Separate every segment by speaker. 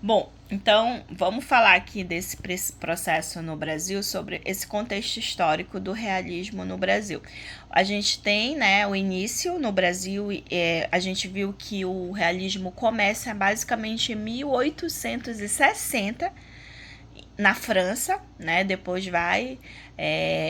Speaker 1: Bom, então vamos falar aqui desse processo no Brasil, sobre esse contexto histórico do realismo no Brasil. A gente tem, né, o início no Brasil, a gente viu que o realismo começa basicamente em 1860 na França, né? Depois vai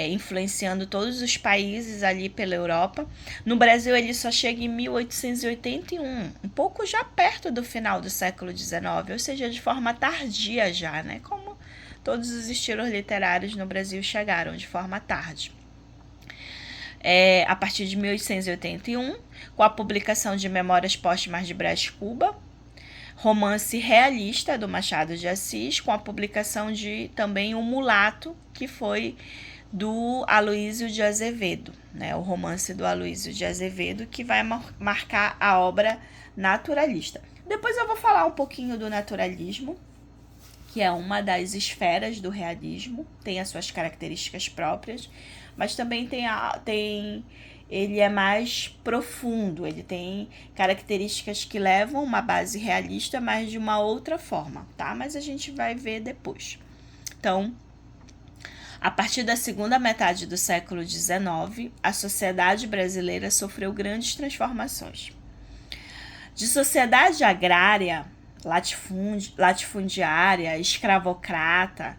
Speaker 1: influenciando todos os países ali pela Europa. No Brasil ele só chega em 1881, um pouco já perto do final do século XIX, ou seja, de forma tardia já, né? Como todos os estilos literários no Brasil chegaram de forma tarde. A partir de 1881, com a publicação de Memórias Póstumas de Brás Cuba, romance realista do Machado de Assis, com a publicação de também O Mulato, que foi do Aloísio de Azevedo, né? O romance do Aloísio de Azevedo, que vai marcar a obra naturalista. Depois eu vou falar um pouquinho do naturalismo, que é uma das esferas do realismo, tem as suas características próprias, mas também ele é mais profundo, ele tem características que levam uma base realista, mas de uma outra forma, tá? Mas a gente vai ver depois. Então, a partir da segunda metade do século XIX, a sociedade brasileira sofreu grandes transformações. De sociedade agrária, latifundiária, escravocrata,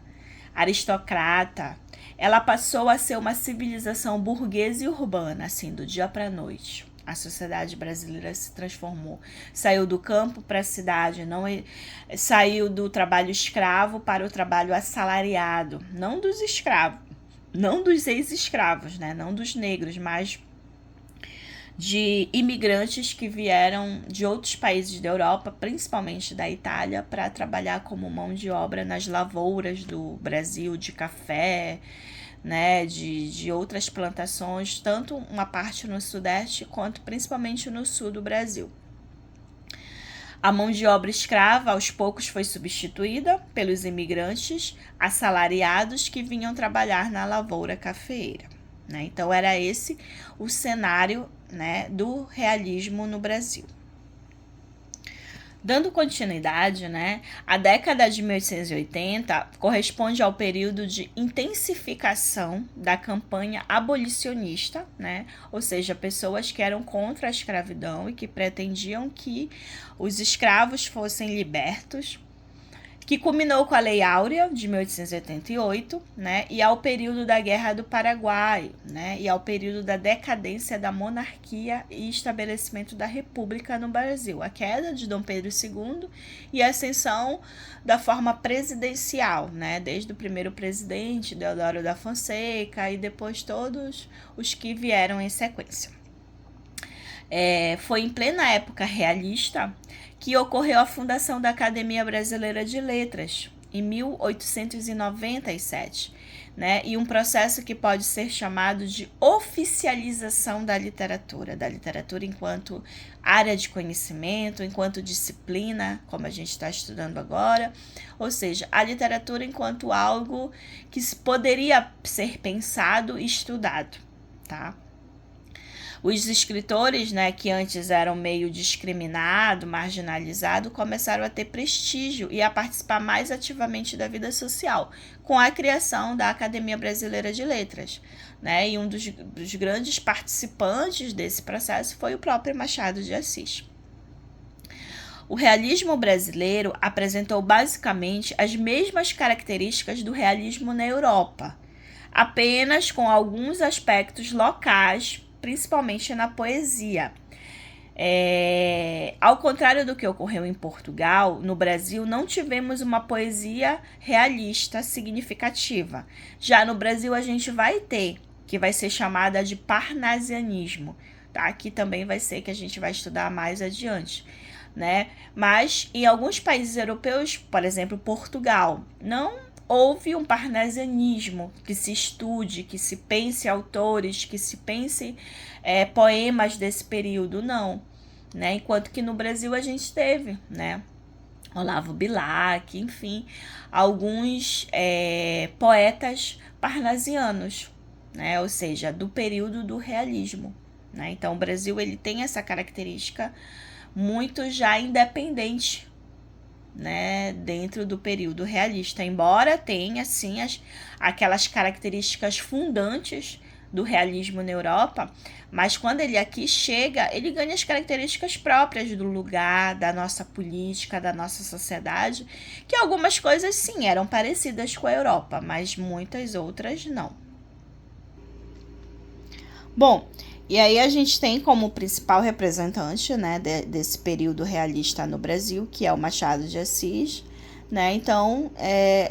Speaker 1: aristocrata, ela passou a ser uma civilização burguesa e urbana, assim, do dia para a noite. A sociedade brasileira se transformou. Saiu do campo para a cidade, saiu do trabalho escravo para o trabalho assalariado, não dos escravos, não dos ex-escravos, né? Não dos negros, mas de imigrantes que vieram de outros países da Europa, principalmente da Itália, para trabalhar como mão de obra nas lavouras do Brasil, de café, né, de outras plantações, tanto uma parte no Sudeste quanto principalmente no Sul do Brasil. A mão de obra escrava aos poucos foi substituída pelos imigrantes assalariados que vinham trabalhar na lavoura cafeeira. Né? Então era esse o cenário, né, do realismo no Brasil. Dando continuidade, né, a década de 1880 corresponde ao período de intensificação da campanha abolicionista, né, ou seja, pessoas que eram contra a escravidão e que pretendiam que os escravos fossem libertos, que culminou com a Lei Áurea de 1888, né, e ao período da Guerra do Paraguai, né, e ao período da decadência da monarquia e estabelecimento da república no Brasil, a queda de Dom Pedro II e a ascensão da forma presidencial, né, desde o primeiro presidente, Deodoro da Fonseca, e depois todos os que vieram em sequência. Foi em plena época realista que ocorreu a fundação da Academia Brasileira de Letras, em 1897, né? E um processo que pode ser chamado de oficialização da literatura enquanto área de conhecimento, enquanto disciplina, como a gente está estudando agora, ou seja, a literatura enquanto algo que poderia ser pensado e estudado, tá? Os escritores, né, que antes eram meio discriminados, marginalizados, começaram a ter prestígio e a participar mais ativamente da vida social, com a criação da Academia Brasileira de Letras. Né, e um dos grandes participantes desse processo foi o próprio Machado de Assis. O realismo brasileiro apresentou basicamente as mesmas características do realismo na Europa, apenas com alguns aspectos locais, principalmente na poesia. Ao contrário do que ocorreu em Portugal, no Brasil não tivemos uma poesia realista significativa. Já no Brasil a gente vai ter, que vai ser chamada de parnasianismo, tá? Que também vai ser que a gente vai estudar mais adiante. Né? Mas em alguns países europeus, por exemplo, Portugal, não houve um parnasianismo que se estude, que se pense autores, que se pense poemas desse período, não. Né? Enquanto que no Brasil a gente teve, né? Olavo Bilac, enfim, alguns poetas parnasianos, né? Ou seja, do período do realismo. Né? Então o Brasil ele tem essa característica muito já independente né, dentro do período realista, embora tenha, sim, aquelas características fundantes do realismo na Europa, mas quando ele aqui chega, ele ganha as características próprias do lugar, da nossa política, da nossa sociedade, que algumas coisas, sim, eram parecidas com a Europa, mas muitas outras não. Bom, e aí a gente tem como principal representante, né, desse período realista no Brasil, que é o Machado de Assis, né? Então,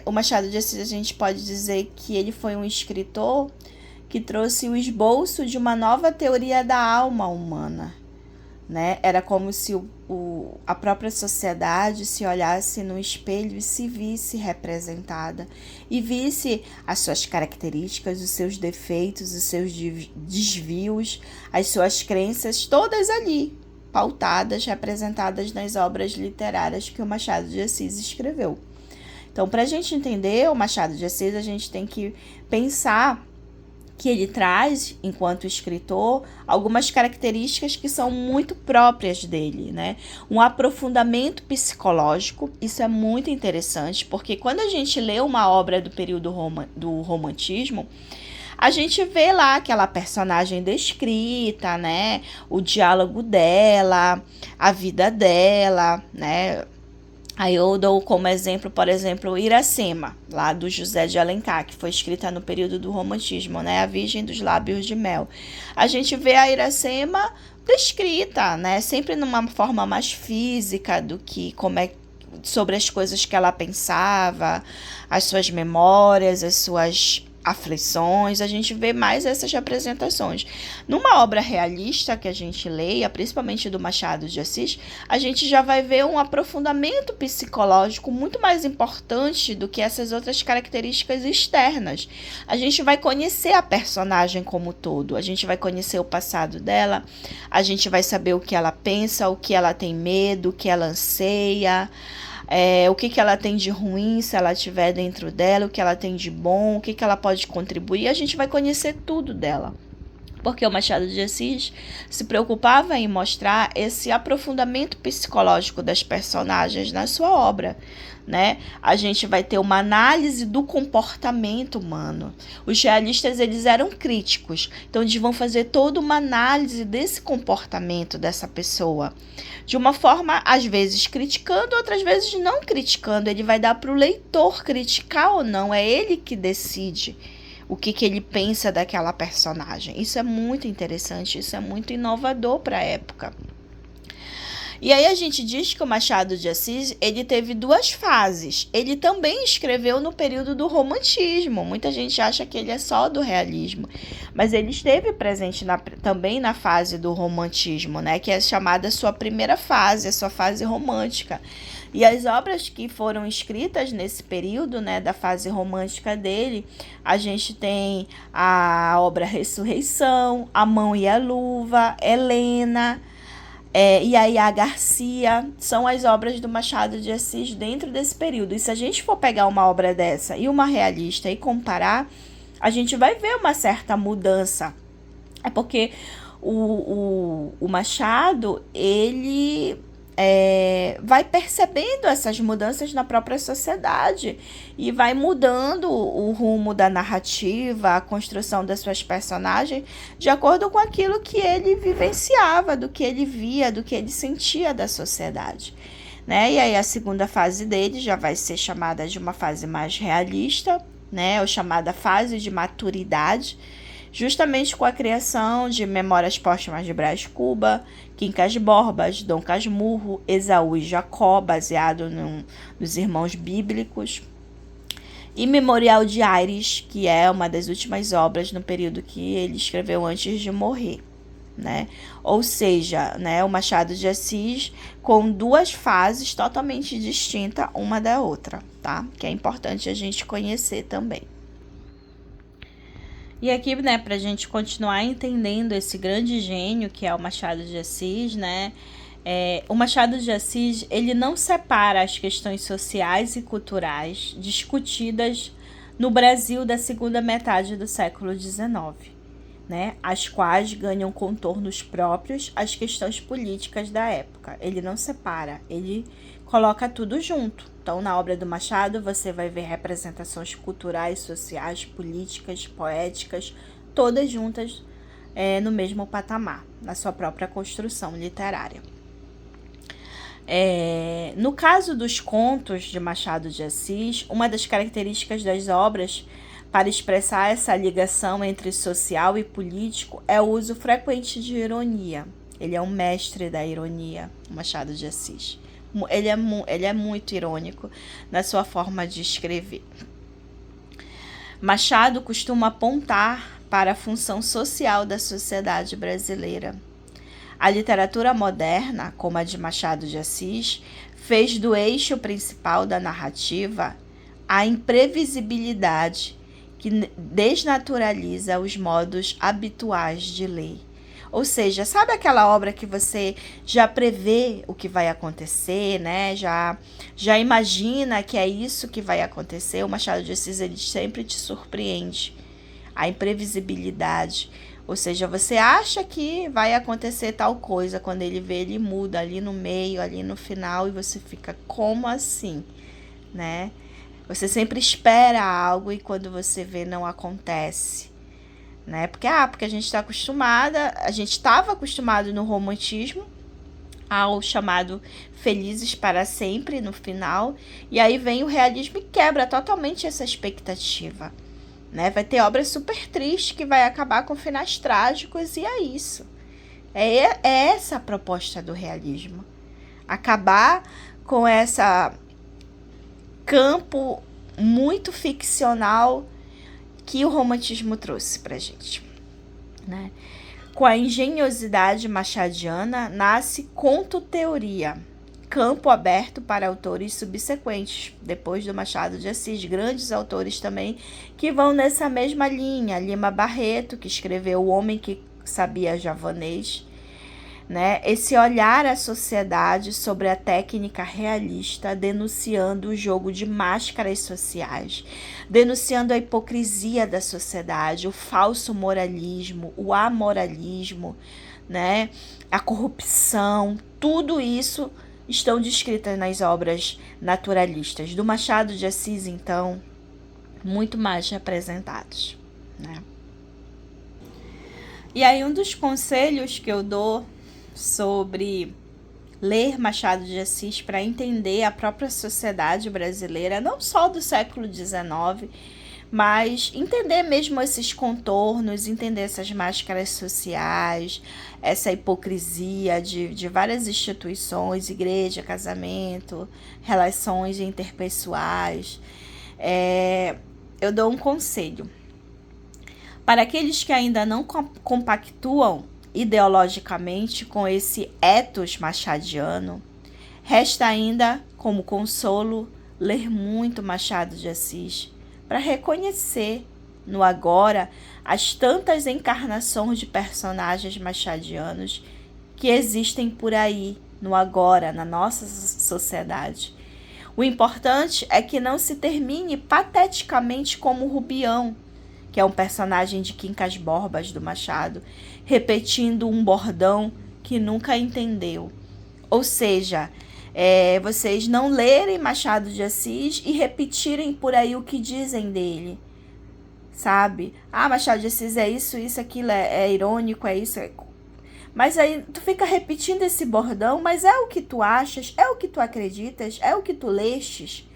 Speaker 1: o Machado de Assis, a gente pode dizer que ele foi um escritor que trouxe o esboço de uma nova teoria da alma humana, né? Era como se a própria sociedade se olhasse no espelho e se visse representada e visse as suas características, os seus defeitos, os seus desvios, as suas crenças, todas ali, pautadas, representadas nas obras literárias que o Machado de Assis escreveu. Então, para a gente entender o Machado de Assis, a gente tem que pensar que ele traz, enquanto escritor, algumas características que são muito próprias dele, né? Um aprofundamento psicológico, isso é muito interessante, porque quando a gente lê uma obra do período do romantismo, a gente vê lá aquela personagem descrita, né? O diálogo dela, a vida dela, né? Aí eu dou como exemplo, por exemplo, Iracema, lá do José de Alencar, que foi escrita no período do romantismo, né? A Virgem dos Lábios de Mel. A gente vê a Iracema descrita, né? Sempre numa forma mais física do que sobre as coisas que ela pensava, as suas memórias, as suas aflições, a gente vê mais essas representações. Numa obra realista que a gente leia, principalmente do Machado de Assis, a gente já vai ver um aprofundamento psicológico muito mais importante do que essas outras características externas. A gente vai conhecer a personagem como todo, a gente vai conhecer o passado dela, a gente vai saber o que ela pensa, o que ela tem medo, o que ela anseia, o que ela tem de ruim se ela tiver dentro dela, o que ela tem de bom, o que ela pode contribuir, a gente vai conhecer tudo dela. Porque o Machado de Assis se preocupava em mostrar esse aprofundamento psicológico das personagens na sua obra, né? A gente vai ter uma análise do comportamento humano. Os realistas, eles eram críticos, então eles vão fazer toda uma análise desse comportamento dessa pessoa, de uma forma, às vezes, criticando, outras vezes não criticando. Ele vai dar para o leitor criticar ou não, é ele que decide o que ele pensa daquela personagem. Isso é muito interessante, isso é muito inovador para a época. E aí a gente diz que o Machado de Assis, ele teve duas fases. Ele também escreveu no período do romantismo. Muita gente acha que ele é só do realismo, mas ele esteve presente também na fase do romantismo, né? Que é chamada sua primeira fase, a sua fase romântica. E as obras que foram escritas nesse período, né, da fase romântica dele, a gente tem a obra Ressurreição, A Mão e a Luva, Helena, e aí a Garcia, são as obras do Machado de Assis dentro desse período. E se a gente for pegar uma obra dessa e uma realista e comparar, a gente vai ver uma certa mudança. É porque o Machado, ele vai percebendo essas mudanças na própria sociedade e vai mudando o rumo da narrativa, a construção das suas personagens, de acordo com aquilo que ele vivenciava, do que ele via, do que ele sentia da sociedade, né? E aí a segunda fase dele já vai ser chamada de uma fase mais realista, né? Ou chamada fase de maturidade, justamente com a criação de Memórias Póstumas de Brás Cuba, Quincas Borbas, Dom Casmurro, Esaú e Jacó, baseado nos irmãos bíblicos, e Memorial de Aires, que é uma das últimas obras no período que ele escreveu antes de morrer, né? Ou seja, né, o Machado de Assis com duas fases totalmente distintas uma da outra, tá? Que é importante a gente conhecer também. E aqui, né, para a gente continuar entendendo esse grande gênio que é o Machado de Assis, né, o Machado de Assis, ele não separa as questões sociais e culturais discutidas no Brasil da segunda metade do século XIX, né, as quais ganham contornos próprios às questões políticas da época. época, ele não separa, ele coloca tudo junto. Então, na obra do Machado, você vai ver representações culturais, sociais, políticas, poéticas, todas juntas no mesmo patamar, na sua própria construção literária. No caso dos contos de Machado de Assis, uma das características das obras para expressar essa ligação entre social e político é o uso frequente de ironia. Ele é um mestre da ironia, Machado de Assis. Ele é muito irônico na sua forma de escrever. Machado costuma apontar para a função social da sociedade brasileira. A literatura moderna, como a de Machado de Assis, fez do eixo principal da narrativa a imprevisibilidade que desnaturaliza os modos habituais de ler. Ou seja, sabe aquela obra que você já prevê o que vai acontecer, né? Já imagina que é isso que vai acontecer. O Machado de Assis, ele sempre te surpreende. A imprevisibilidade. Ou seja, você acha que vai acontecer tal coisa, quando ele vê, ele muda ali no meio, ali no final, e você fica, como assim? Né? Você sempre espera algo e quando você vê, não acontece. Né? Porque a gente está acostumada, a gente estava acostumado no romantismo ao chamado Felizes para Sempre no final, e aí vem o realismo e quebra totalmente essa expectativa. Né? Vai ter obra super triste que vai acabar com finais trágicos, e é isso. É essa a proposta do realismo. Acabar com essa campo muito ficcional que o romantismo trouxe pra gente, né? Com a engenhosidade machadiana, nasce conto-teoria, campo aberto para autores subsequentes, depois do Machado de Assis, grandes autores também que vão nessa mesma linha. Lima Barreto, que escreveu O Homem que Sabia Javanês, né? Esse olhar à sociedade sobre a técnica realista, denunciando o jogo de máscaras sociais, denunciando a hipocrisia da sociedade, o falso moralismo, o amoralismo, né? A corrupção, tudo isso estão descritas nas obras naturalistas. Do Machado de Assis, então, muito mais representados, né? E aí, um dos conselhos que eu dou sobre ler Machado de Assis para entender a própria sociedade brasileira, não só do século XIX, mas entender mesmo esses contornos, entender essas máscaras sociais, essa hipocrisia de várias instituições, igreja, casamento, relações interpessoais. Eu dou um conselho. Para aqueles que ainda não compactuam ideologicamente com esse ethos machadiano, resta ainda, como consolo, ler muito Machado de Assis, para reconhecer no agora as tantas encarnações de personagens machadianos que existem por aí, no agora, na nossa sociedade. O importante é que não se termine pateticamente como Rubião, que é um personagem de Quincas Borbas do Machado, repetindo um bordão que nunca entendeu. Ou seja, vocês não lerem Machado de Assis e repetirem por aí o que dizem dele, sabe? Machado de Assis é isso, aquilo, é irônico, é isso. Mas aí tu fica repetindo esse bordão, mas é o que tu achas, é o que tu acreditas, é o que tu lestes,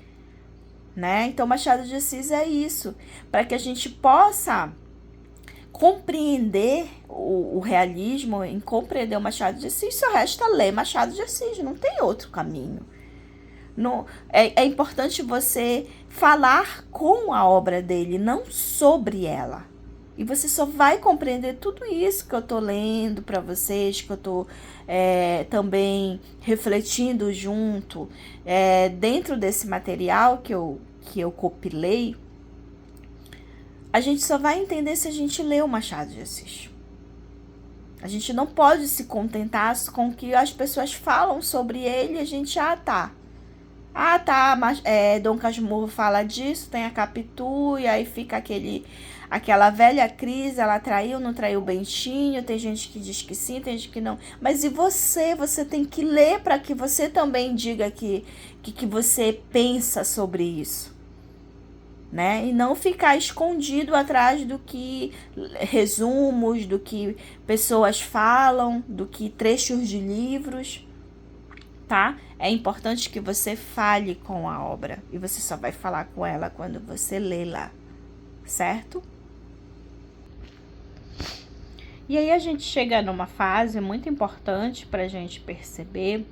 Speaker 1: né? Então, Machado de Assis é isso, para que a gente possa compreender o realismo, em compreender o Machado de Assis, só resta ler Machado de Assis, não tem outro caminho. Não, é importante você falar com a obra dele, não sobre ela. E você só vai compreender tudo isso que eu estou lendo para vocês, que eu estou também refletindo junto, dentro desse material que eu compilei. A gente só vai entender se a gente ler o Machado de Assis. A gente não pode se contentar com o que as pessoas falam sobre ele e a gente, mas Dom Casmurro fala disso, tem a Capitu, e aí fica aquela velha crise, ela traiu, não traiu o Bentinho, tem gente que diz que sim, tem gente que não. Mas e você? Você tem que ler para que você também diga que você pensa sobre isso, né? E não ficar escondido atrás do que resumos, do que pessoas falam, do que trechos de livros, tá? É importante que você fale com a obra e você só vai falar com ela quando você lê lá, certo? E aí a gente chega numa fase muito importante para a gente perceber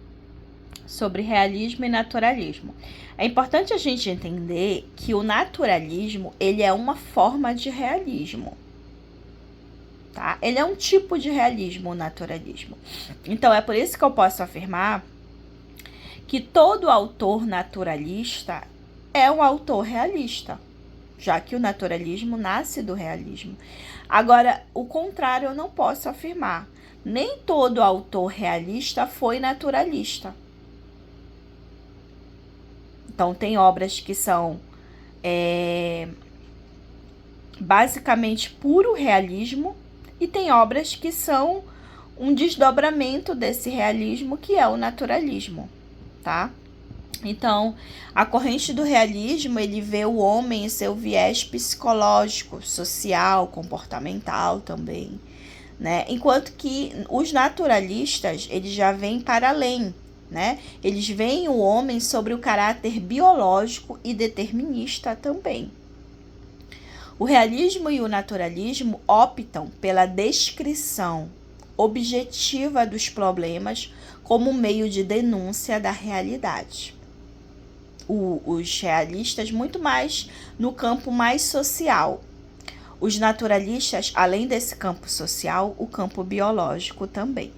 Speaker 1: sobre realismo e naturalismo. É importante a gente entender que o naturalismo, ele é uma forma de realismo, tá? Ele é um tipo de realismo, o naturalismo. Então, é por isso que eu posso afirmar que todo autor naturalista é um autor realista, já que o naturalismo nasce do realismo. Agora, o contrário eu não posso afirmar. Nem todo autor realista foi naturalista. Então, tem obras que são basicamente puro realismo e tem obras que são um desdobramento desse realismo, que é o naturalismo, tá? Então, a corrente do realismo, ele vê o homem em seu viés psicológico, social, comportamental também, né? Enquanto que os naturalistas, eles já vêm para além, né? Eles veem o homem sobre o caráter biológico e determinista também. O realismo e o naturalismo optam pela descrição objetiva dos problemas como meio de denúncia da realidade. Os realistas muito mais no campo mais social. Os naturalistas, além desse campo social, o campo biológico também.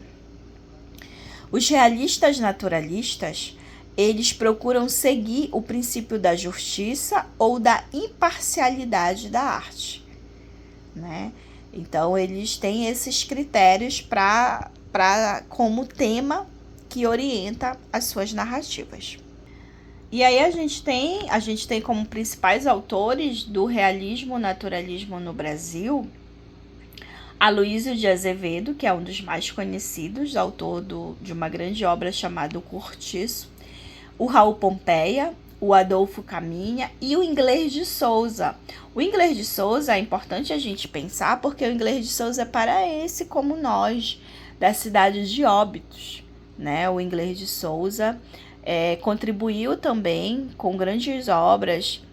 Speaker 1: Os realistas naturalistas, eles procuram seguir o princípio da justiça ou da imparcialidade da arte, né? Então, eles têm esses critérios como tema que orienta as suas narrativas. E aí a gente tem como principais autores do realismo, naturalismo no Brasil, Aloysio de Azevedo, que é um dos mais conhecidos, autor de uma grande obra chamada O Cortiço, o Raul Pompeia, o Adolfo Caminha e o Inglês de Souza. O Inglês de Souza é importante a gente pensar, porque o Inglês de Souza é paraense como nós, da cidade de Óbidos, né? O Inglês de Souza contribuiu também com grandes obras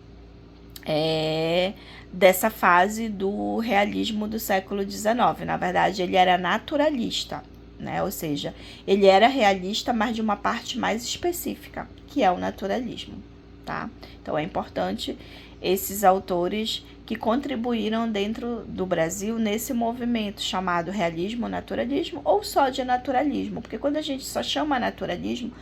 Speaker 1: dessa fase do realismo do século XIX. Na verdade, ele era naturalista, né? Ou seja, ele era realista, mas de uma parte mais específica, que é o naturalismo, tá? Então, é importante esses autores que contribuíram dentro do Brasil nesse movimento chamado realismo, naturalismo, ou só de naturalismo, porque quando a gente só chama naturalismo,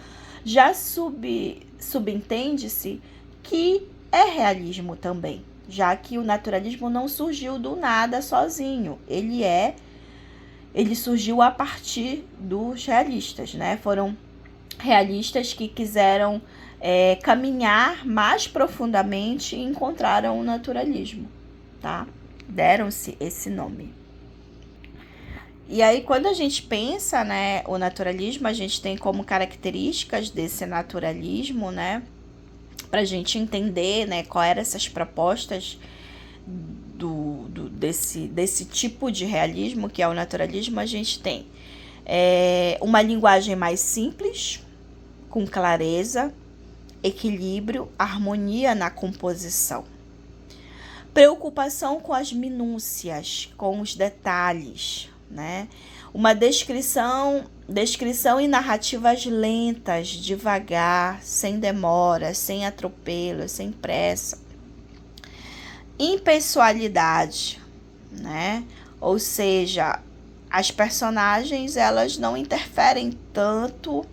Speaker 1: já subentende-se que é realismo também, já que o naturalismo não surgiu do nada sozinho, ele surgiu a partir dos realistas, né? Foram realistas que quiseram caminhar mais profundamente e encontraram o naturalismo, tá? Deram-se esse nome. E aí, quando a gente pensa, né, o naturalismo, a gente tem como características desse naturalismo, né, para a gente entender, né, qual eram essas propostas desse tipo de realismo, que é o naturalismo, a gente tem uma linguagem mais simples, com clareza, equilíbrio, harmonia na composição. Preocupação com as minúcias, com os detalhes, né? Uma descrição e narrativas lentas, devagar, sem demora, sem atropelo, sem pressa. Impessoalidade, né? Ou seja, as personagens, elas não interferem tanto,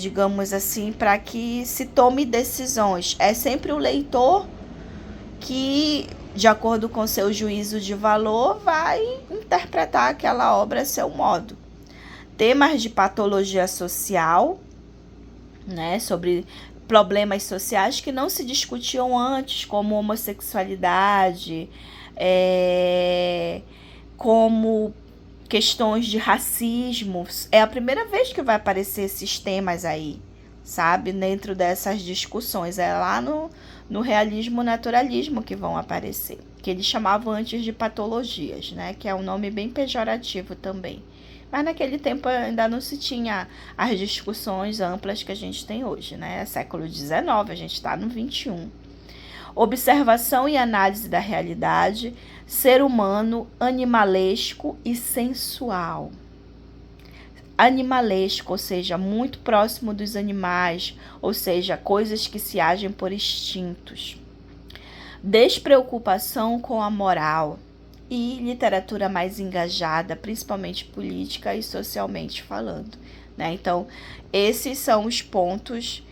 Speaker 1: digamos assim, para que se tome decisões. É sempre o leitor que, de acordo com seu juízo de valor, vai interpretar aquela obra a seu modo. Temas de patologia social, né, sobre problemas sociais que não se discutiam antes, como homossexualidade, como questões de racismo. É a primeira vez que vai aparecer esses temas aí, sabe? Dentro dessas discussões. É lá no realismo naturalismo que vão aparecer. Que eles chamavam antes de patologias, né? Que é um nome bem pejorativo também. Mas naquele tempo ainda não se tinha as discussões amplas que a gente tem hoje, né? É século XIX, a gente está no XXI. Observação e análise da realidade, ser humano animalesco e sensual. Animalesco, ou seja, muito próximo dos animais, ou seja, coisas que se agem por instintos. Despreocupação com a moral e literatura mais engajada, principalmente política e socialmente falando, né? Então, esses são os pontos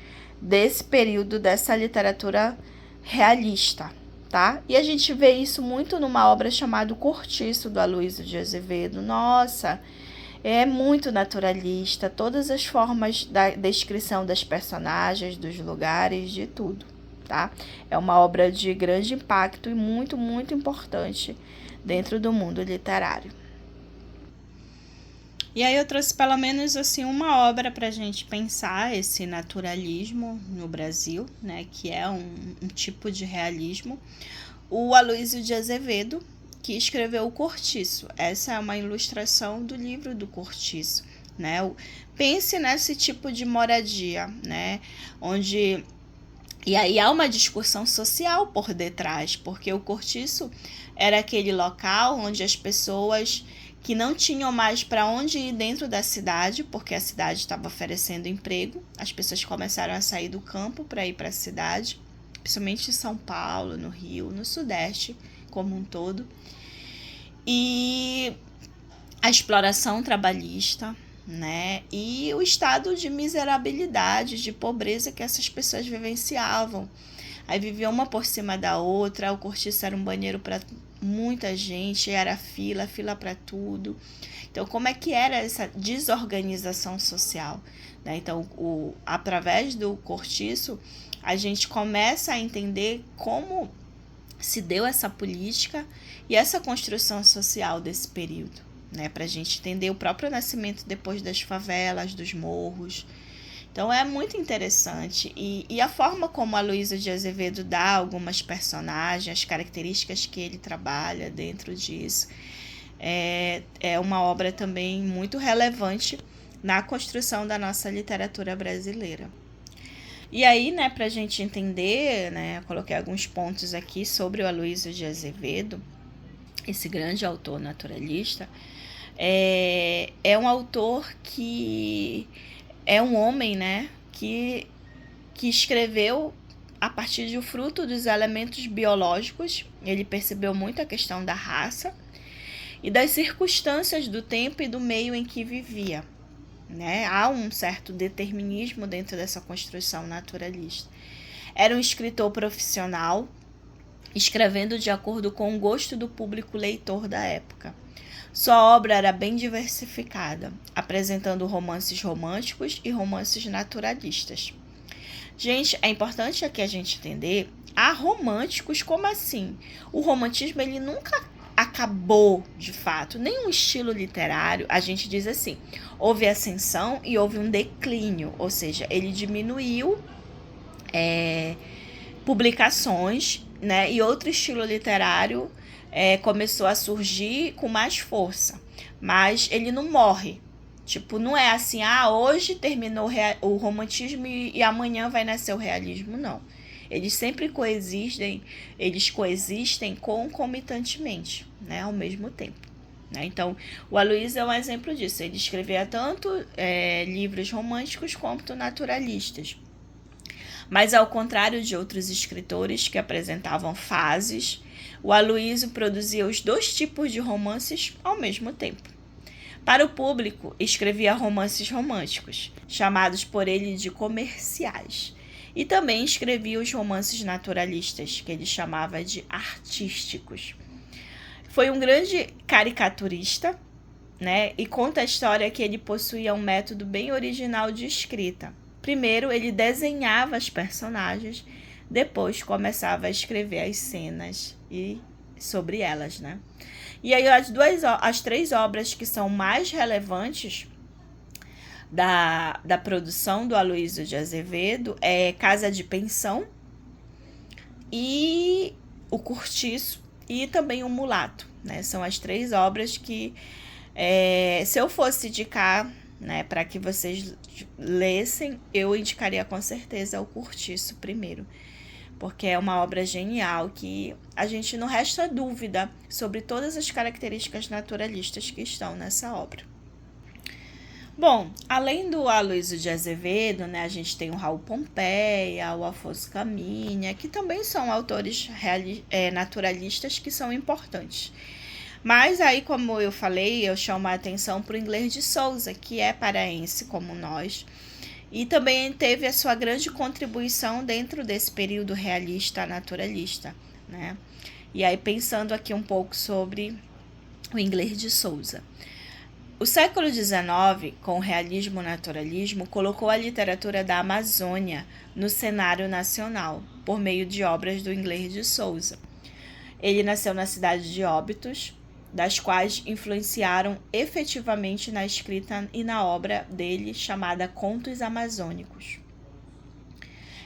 Speaker 1: desse período dessa literatura realista, tá? E a gente vê isso muito numa obra chamada O Cortiço, do Aloysio de Azevedo. Nossa, é muito naturalista, todas as formas da descrição das personagens, dos lugares, de tudo, tá? É uma obra de grande impacto e muito, muito importante dentro do mundo literário. E aí eu trouxe pelo menos assim uma obra para a gente pensar esse naturalismo no Brasil, né, que é um tipo de realismo. O Aloysio de Azevedo, que escreveu O Cortiço. Essa é uma ilustração do livro do Cortiço, né? Pense nesse tipo de moradia, né, onde... E aí há uma discussão social por detrás, porque o cortiço era aquele local onde as pessoas que não tinham mais para onde ir dentro da cidade, porque a cidade estava oferecendo emprego, as pessoas começaram a sair do campo para ir para a cidade, principalmente em São Paulo, no Rio, no Sudeste como um todo. E a exploração trabalhista, né? E o estado de miserabilidade, de pobreza que essas pessoas vivenciavam. Aí viviam uma por cima da outra, o cortiço era um banheiro para muita gente, era fila para tudo. Então, como é que era essa desorganização social, né? Então, através do cortiço, a gente começa a entender como se deu essa política e essa construção social desse período, né? Para a gente entender o próprio nascimento depois das favelas, dos morros. Então é muito interessante. E a forma como a Aloysio de Azevedo dá algumas personagens, as características que ele trabalha dentro disso, é uma obra também muito relevante na construção da nossa literatura brasileira. E aí, né, para a gente entender, né, eu coloquei alguns pontos aqui sobre o Aloysio de Azevedo, esse grande autor naturalista. É um autor que é um homem, né, que escreveu a partir do fruto dos elementos biológicos. Ele percebeu muito a questão da raça e das circunstâncias do tempo e do meio em que vivia, né? Há um certo determinismo dentro dessa construção naturalista. Era um escritor profissional, escrevendo de acordo com o gosto do público leitor da época. Sua obra era bem diversificada, apresentando romances românticos e romances naturalistas. Gente, é importante aqui a gente entender, há românticos como assim? O romantismo ele nunca acabou de fato, nenhum estilo literário, a gente diz assim, houve ascensão e houve um declínio, ou seja, ele diminuiu publicações, né, e outro estilo literário começou a surgir com mais força, mas ele não morre. Tipo, não é assim, hoje terminou o romantismo e amanhã vai nascer o realismo, não. Eles sempre coexistem concomitantemente, né, ao mesmo tempo. Né? Então, o Aloysio é um exemplo disso. Ele escrevia tanto livros românticos quanto naturalistas. Mas, ao contrário de outros escritores que apresentavam fases, o Aloysio produzia os dois tipos de romances ao mesmo tempo. Para o público, escrevia romances românticos, chamados por ele de comerciais, e também escrevia os romances naturalistas, que ele chamava de artísticos. Foi um grande caricaturista, né, e conta a história que ele possuía um método bem original de escrita, Primeiro ele desenhava as personagens, depois começava a escrever as cenas e sobre elas, né? E aí as 3 obras que são mais relevantes da produção do Aloysio de Azevedo é Casa de Pensão e O Cortiço e também O Mulato, né? São as 3 obras que, se eu fosse indicar, né, para que vocês lessem, eu indicaria com certeza O Cortiço primeiro, porque é uma obra genial que a gente não resta dúvida sobre todas as características naturalistas que estão nessa obra. Bom, além do Aloysio de Azevedo, né, a gente tem o Raul Pompeia, o Afonso Caminha, que também são autores naturalistas que são importantes. Mas aí, como eu falei, eu chamo a atenção para o Inglês de Souza, que é paraense como nós, e também teve a sua grande contribuição dentro desse período realista naturalista, né? E aí, pensando aqui um pouco sobre o Inglês de Souza. O século XIX, com o realismo-naturalismo, colocou a literatura da Amazônia no cenário nacional, por meio de obras do Inglês de Souza. Ele nasceu na cidade de Óbidos, das quais influenciaram efetivamente na escrita e na obra dele chamada Contos Amazônicos.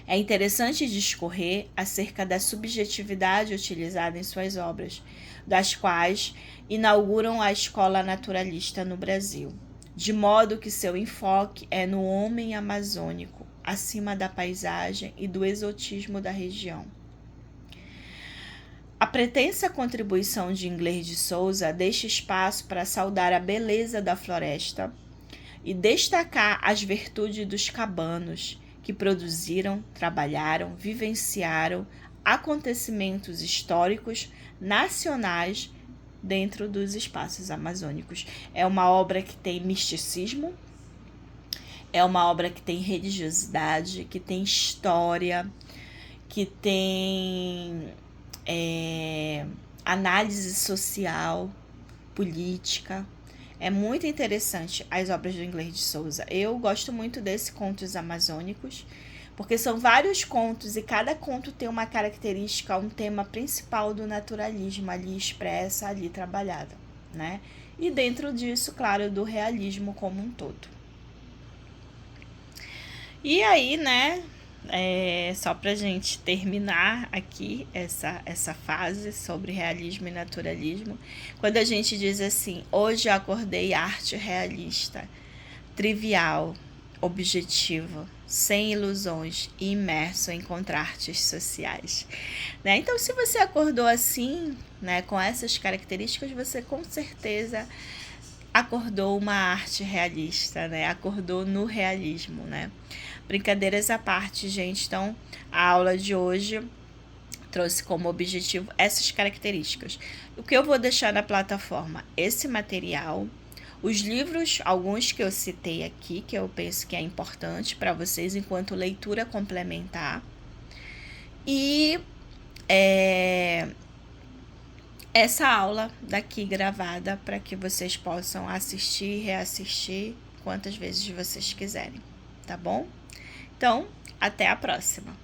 Speaker 1: É interessante discorrer acerca da subjetividade utilizada em suas obras, das quais inauguram a escola naturalista no Brasil, de modo que seu enfoque é no homem amazônico, acima da paisagem e do exotismo da região. A pretensa contribuição de Inglês de Souza deixa espaço para saudar a beleza da floresta e destacar as virtudes dos cabanos, que produziram, trabalharam, vivenciaram acontecimentos históricos nacionais dentro dos espaços amazônicos. É uma obra que tem misticismo, é uma obra que tem religiosidade, que tem história, que tem análise social, política. É muito interessante as obras do Inglês de Souza. Eu gosto muito desse Contos Amazônicos, porque são vários contos e cada conto tem uma característica, um tema principal do naturalismo ali expressa, ali trabalhada, né? E dentro disso, claro, do realismo como um todo. E aí, né, só pra gente terminar aqui essa fase sobre realismo e naturalismo, quando a gente diz assim, hoje eu acordei arte realista, trivial, objetivo, sem ilusões e imerso em contrastes sociais, né? Então, se você acordou assim, né, com essas características, você com certeza acordou uma arte realista, né? Acordou no realismo, né? Brincadeiras à parte, gente. Então, a aula de hoje trouxe como objetivo essas características. O que eu vou deixar na plataforma? Esse material, os livros, alguns que eu citei aqui, que eu penso que é importante para vocês enquanto leitura complementar. E essa aula daqui gravada para que vocês possam assistir e reassistir quantas vezes vocês quiserem, tá bom? Então, até a próxima!